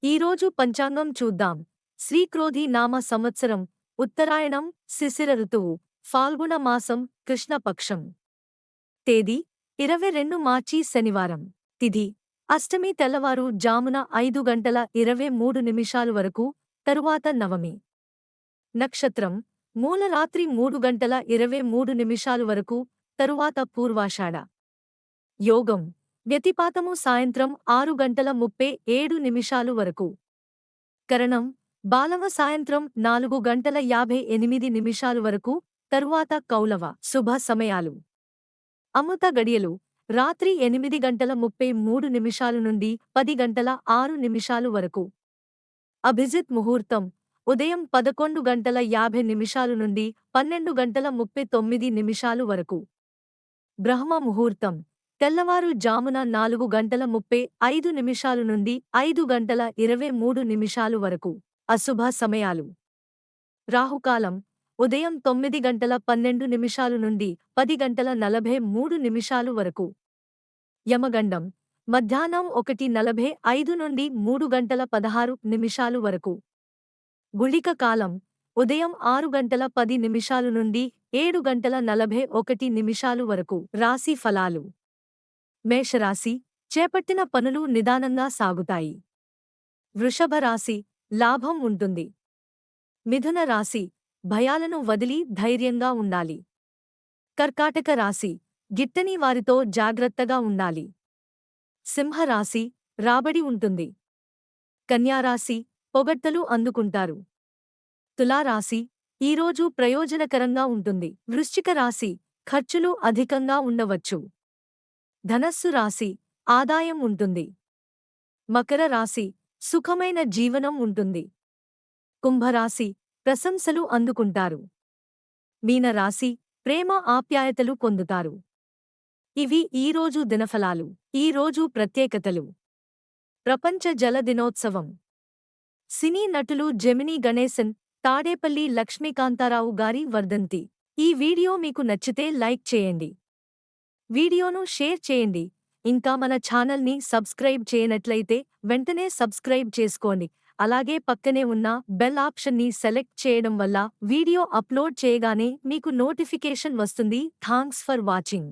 ఈరోజు పంచాంగం చూద్దాం. శ్రీక్రోధి నామ సంవత్సరం, ఉత్తరాయణం, శిశిర ఋతువు, ఫాల్గుణ మాసం, కృష్ణపక్షం. తేదీ 22 మార్చి శనివారం. తిథి అష్టమి తెల్లవారు జామున 5:23 వరకు, తరువాత నవమి. నక్షత్రం మూలరాత్రి 3:23 వరకు, తరువాత పూర్వాషాఢ. యోగం వ్యతిపాతము సాయంత్రం 6:37 వరకు. కరణం బాలవ సాయంత్రం 4:58 వరకు, తరువాత కౌలవ. శుభ సమయాలు: అమృత గడియలు రాత్రి 8:33 నుండి 10:06 వరకు. అభిజిత్ ముహూర్తం ఉదయం 11:50 నుండి 12:39 వరకు. బ్రహ్మ ముహూర్తం తెల్లవారు జామున 4:35 నుండి 5:23 వరకు. అశుభ సమయాలు: రాహుకాలం ఉదయం 9:12 నుండి 10:43 వరకు. యమగండం మధ్యాహ్నం 1:45 నుండి 3:16 వరకు. గుళిక కాలం ఉదయం 6:10 నుండి 7:41 వరకు. రాశి ఫలాలు: మేషరాశి చేపట్టిన పనులు నిదానంగా సాగుతాయి. వృషభ రాశి లాభం ఉంటుంది. మిథున రాశి భయాలను వదిలి ధైర్యంగా ఉండాలి. కర్కాటక రాశి గిట్టని వారితో జాగ్రత్తగా ఉండాలి. సింహరాశి రాబడి ఉంటుంది. కన్యారాశి పొగడ్తలు అందుకుంటారు. తులారాశి ఈరోజు ప్రయోజనకరంగా ఉంటుంది. వృశ్చిక రాశి ఖర్చులు అధికంగా ఉండవచ్చు. ధనస్సు రాశి ఆదాయం ఉంటుంది. మకర రాశి సుఖమైన జీవనం ఉంటుంది. కుంభరాశి ప్రశంసలు అందుకుంటారు. మీనరాశి ప్రేమ ఆప్యాయతలు పొందుతారు. ఇవి ఈరోజు దినఫలాలు. ఈరోజు ప్రత్యేకతలు: ప్రపంచ జల దినోత్సవం. సినీ నటులు జెమినీ గణేశన్, తాడేపల్లి లక్ష్మీకాంతారావు గారి వర్ధంతి. ఈ వీడియో మీకు నచ్చితే లైక్ చేయండి. వీడియోను షేర్ చేయండి. ఇంకా మన ఛానల్ని సబ్స్క్రైబ్ చేయనట్లయితే వెంటనే సబ్స్క్రైబ్ చేసుకోండి. అలాగే పక్కనే ఉన్న బెల్ ఆప్షన్ని సెలెక్ట్ చేయడం వల్ల వీడియో అప్లోడ్ చేయగానే మీకు నోటిఫికేషన్ వస్తుంది. Thanks for watching.